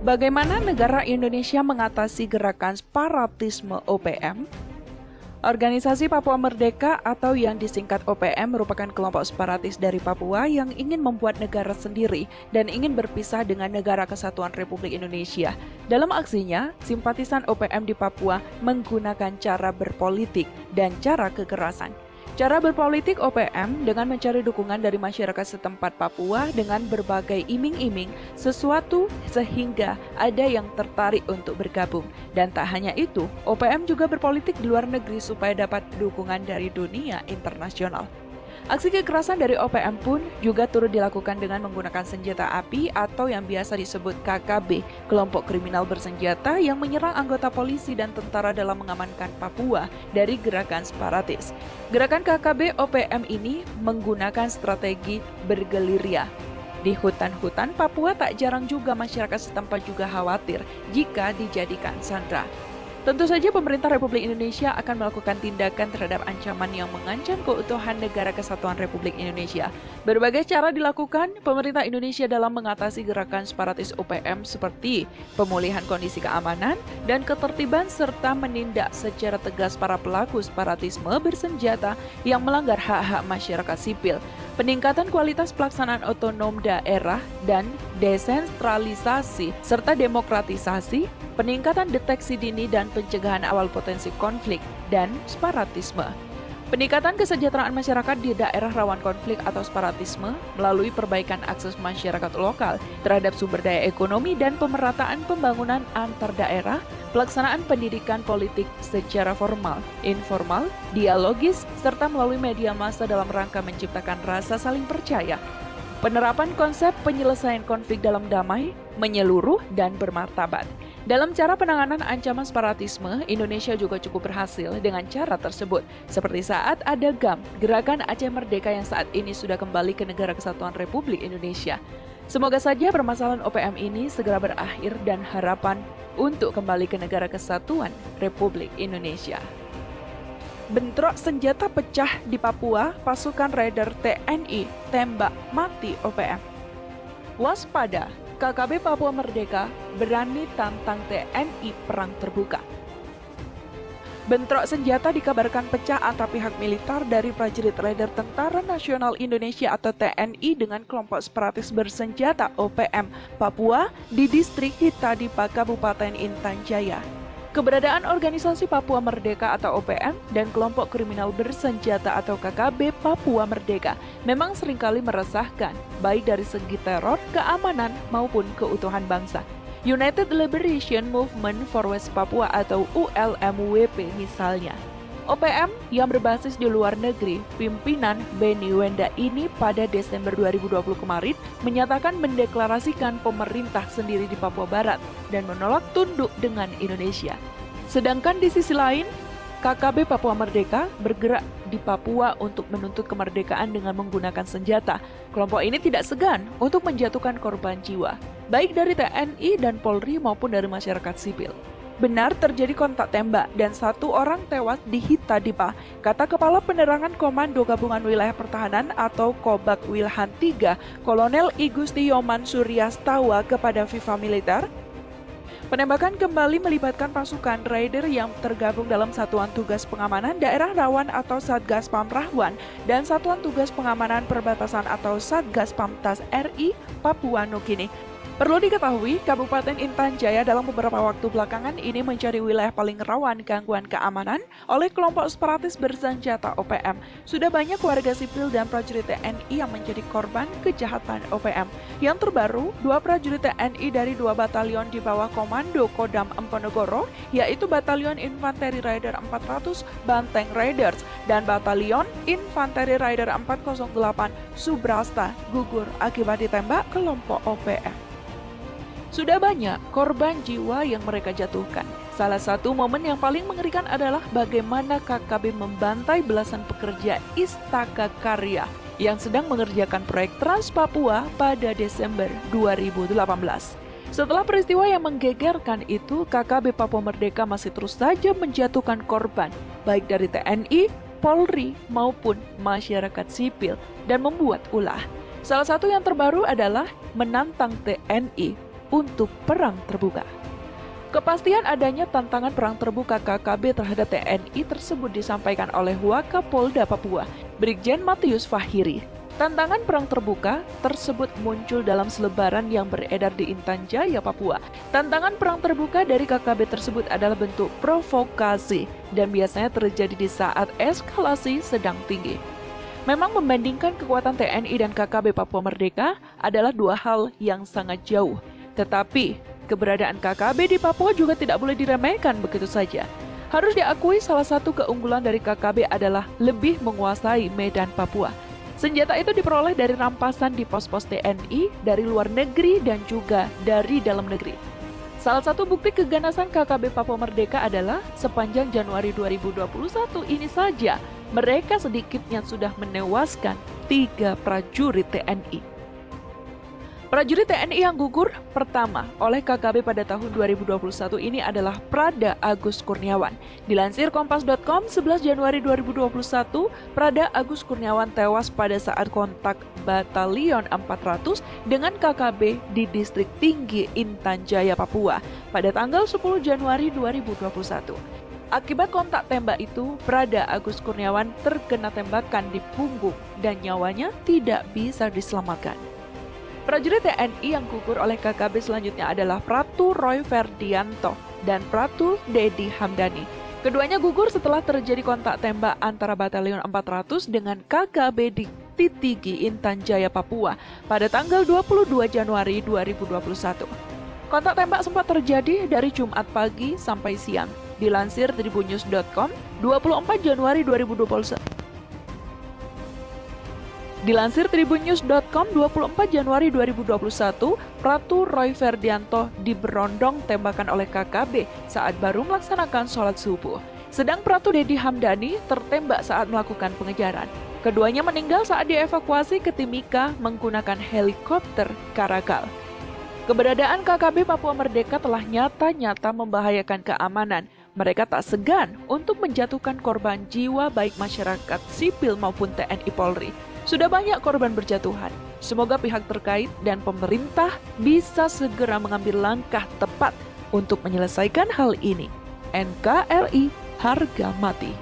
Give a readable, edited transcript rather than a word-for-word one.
Bagaimana negara Indonesia mengatasi gerakan separatisme OPM? Organisasi Papua Merdeka atau yang disingkat OPM merupakan kelompok separatis dari Papua yang ingin membuat negara sendiri dan ingin berpisah dengan Negara Kesatuan Republik Indonesia. Dalam aksinya, simpatisan OPM di Papua menggunakan cara berpolitik dan cara kekerasan. Cara berpolitik OPM dengan mencari dukungan dari masyarakat setempat Papua dengan berbagai iming-iming sesuatu sehingga ada yang tertarik untuk bergabung. Dan tak hanya itu, OPM juga berpolitik di luar negeri supaya dapat dukungan dari dunia internasional. Aksi kekerasan dari OPM pun juga turut dilakukan dengan menggunakan senjata api atau yang biasa disebut KKB, kelompok kriminal bersenjata yang menyerang anggota polisi dan tentara dalam mengamankan Papua dari gerakan separatis. Gerakan KKB OPM ini menggunakan strategi bergerilya. Di hutan-hutan Papua tak jarang juga masyarakat setempat juga khawatir jika dijadikan sandera. Tentu saja pemerintah Republik Indonesia akan melakukan tindakan terhadap ancaman yang mengancam keutuhan Negara Kesatuan Republik Indonesia. Berbagai cara dilakukan pemerintah Indonesia dalam mengatasi gerakan separatis OPM seperti pemulihan kondisi keamanan dan ketertiban serta menindak secara tegas para pelaku separatisme bersenjata yang melanggar hak-hak masyarakat sipil. Peningkatan kualitas pelaksanaan otonom daerah dan desentralisasi serta demokratisasi, peningkatan deteksi dini dan pencegahan awal potensi konflik dan separatisme. Peningkatan kesejahteraan masyarakat di daerah rawan konflik atau separatisme melalui perbaikan akses masyarakat lokal terhadap sumber daya ekonomi dan pemerataan pembangunan antar daerah, pelaksanaan pendidikan politik secara formal, informal, dialogis, serta melalui media massa dalam rangka menciptakan rasa saling percaya. Penerapan konsep penyelesaian konflik dalam damai, menyeluruh, dan bermartabat. Dalam cara penanganan ancaman separatisme, Indonesia juga cukup berhasil dengan cara tersebut. Seperti saat ada GAM, Gerakan Aceh Merdeka yang saat ini sudah kembali ke Negara Kesatuan Republik Indonesia. Semoga saja permasalahan OPM ini segera berakhir dan harapan untuk kembali ke Negara Kesatuan Republik Indonesia. Bentrok senjata pecah di Papua, pasukan Raider TNI tembak mati OPM. Waspada, KKB Papua Merdeka berani tantang TNI perang terbuka. Bentrok senjata dikabarkan pecah antara pihak militer dari prajurit Raider Tentara Nasional Indonesia atau TNI dengan kelompok separatis bersenjata OPM Papua di distrik Hitadipa, Kabupaten Intan Jaya. Keberadaan organisasi Papua Merdeka atau OPM dan kelompok kriminal bersenjata atau KKB Papua Merdeka memang seringkali meresahkan, baik dari segi teror, keamanan, maupun keutuhan bangsa. United Liberation Movement for West Papua atau ULMWP misalnya. OPM yang berbasis di luar negeri, pimpinan Beni Wenda ini pada Desember 2020 kemarin menyatakan mendeklarasikan pemerintah sendiri di Papua Barat dan menolak tunduk dengan Indonesia. Sedangkan di sisi lain, KKB Papua Merdeka bergerak di Papua untuk menuntut kemerdekaan dengan menggunakan senjata. Kelompok ini tidak segan untuk menjatuhkan korban jiwa, baik dari TNI dan Polri maupun dari masyarakat sipil. Benar terjadi kontak tembak dan 1 orang tewas di Hitadipa, kata Kepala Penerangan Komando Gabungan Wilayah Pertahanan atau Kobak Wilhan 3, Kolonel Igusti Yoman Suryastawa kepada FIFA Militer. Penembakan kembali melibatkan pasukan Raider yang tergabung dalam Satuan Tugas Pengamanan Daerah Rawan atau Satgas Pamrahwan dan Satuan Tugas Pengamanan Perbatasan atau Satgas Pamtas RI Papua Nugini. Perlu diketahui, Kabupaten Intan Jaya dalam beberapa waktu belakangan ini menjadi wilayah paling rawan gangguan keamanan oleh kelompok separatis bersenjata OPM. Sudah banyak warga sipil dan prajurit TNI yang menjadi korban kejahatan OPM. Yang terbaru, 2 prajurit TNI dari 2 batalion di bawah komando Kodam Emponegoro, yaitu Batalion Infanteri Raider 400 Banteng Raiders dan Batalion Infanteri Raider 408 Subrasta gugur akibat ditembak kelompok OPM. Sudah banyak korban jiwa yang mereka jatuhkan. Salah satu momen yang paling mengerikan adalah bagaimana KKB membantai belasan pekerja Istaka Karya yang sedang mengerjakan proyek Trans Papua pada Desember 2018. Setelah peristiwa yang menggegerkan itu, KKB Papua Merdeka masih terus saja menjatuhkan korban, baik dari TNI, Polri, maupun masyarakat sipil, dan membuat ulah. Salah satu yang terbaru adalah menantang TNI untuk perang terbuka. Kepastian adanya tantangan perang terbuka KKB terhadap TNI tersebut disampaikan oleh Wakapolda Papua, Brigjen Matius Fahiri. Tantangan perang terbuka tersebut muncul dalam selebaran yang beredar di Intan Jaya, Papua. Tantangan perang terbuka dari KKB tersebut adalah bentuk provokasi dan biasanya terjadi di saat eskalasi sedang tinggi. Memang membandingkan kekuatan TNI dan KKB Papua Merdeka adalah dua hal yang sangat jauh. Tetapi, keberadaan KKB di Papua juga tidak boleh diremehkan begitu saja. Harus diakui salah satu keunggulan dari KKB adalah lebih menguasai medan Papua. Senjata itu diperoleh dari rampasan di pos-pos TNI dari luar negeri dan juga dari dalam negeri. Salah satu bukti keganasan KKB Papua Merdeka adalah sepanjang Januari 2021 ini saja, mereka sedikitnya sudah menewaskan 3 prajurit TNI. Prajurit TNI yang gugur pertama oleh KKB pada tahun 2021 ini adalah Prada Agus Kurniawan. Dilansir Kompas.com, 11 Januari 2021, Prada Agus Kurniawan tewas pada saat kontak Batalion 400 dengan KKB di Distrik Tinggi Intan Jaya, Papua pada tanggal 10 Januari 2021. Akibat kontak tembak itu, Prada Agus Kurniawan terkena tembakan di punggung dan nyawanya tidak bisa diselamatkan. Prajurit TNI yang gugur oleh KKB selanjutnya adalah Pratu Roy Ferdianto dan Pratu Dedi Hamdani. Keduanya gugur setelah terjadi kontak tembak antara Batalion 400 dengan KKB di Titigi, Intan Jaya, Papua pada tanggal 22 Januari 2021. Kontak tembak sempat terjadi dari Jumat pagi sampai siang. Dilansir tribunnews.com, 24 Januari 2021. Dilansir tribunnews.com, 24 Januari 2021, Pratu Roy Ferdianto diberondong tembakan oleh KKB saat baru melaksanakan sholat subuh. Sedang Pratu Dedi Hamdani tertembak saat melakukan pengejaran. Keduanya meninggal saat dievakuasi ke Timika menggunakan helikopter Karakal. Keberadaan KKB Papua Merdeka telah nyata-nyata membahayakan keamanan. Mereka tak segan untuk menjatuhkan korban jiwa baik masyarakat sipil maupun TNI Polri. Sudah banyak korban berjatuhan. Semoga pihak terkait dan pemerintah bisa segera mengambil langkah tepat untuk menyelesaikan hal ini. NKRI harga mati.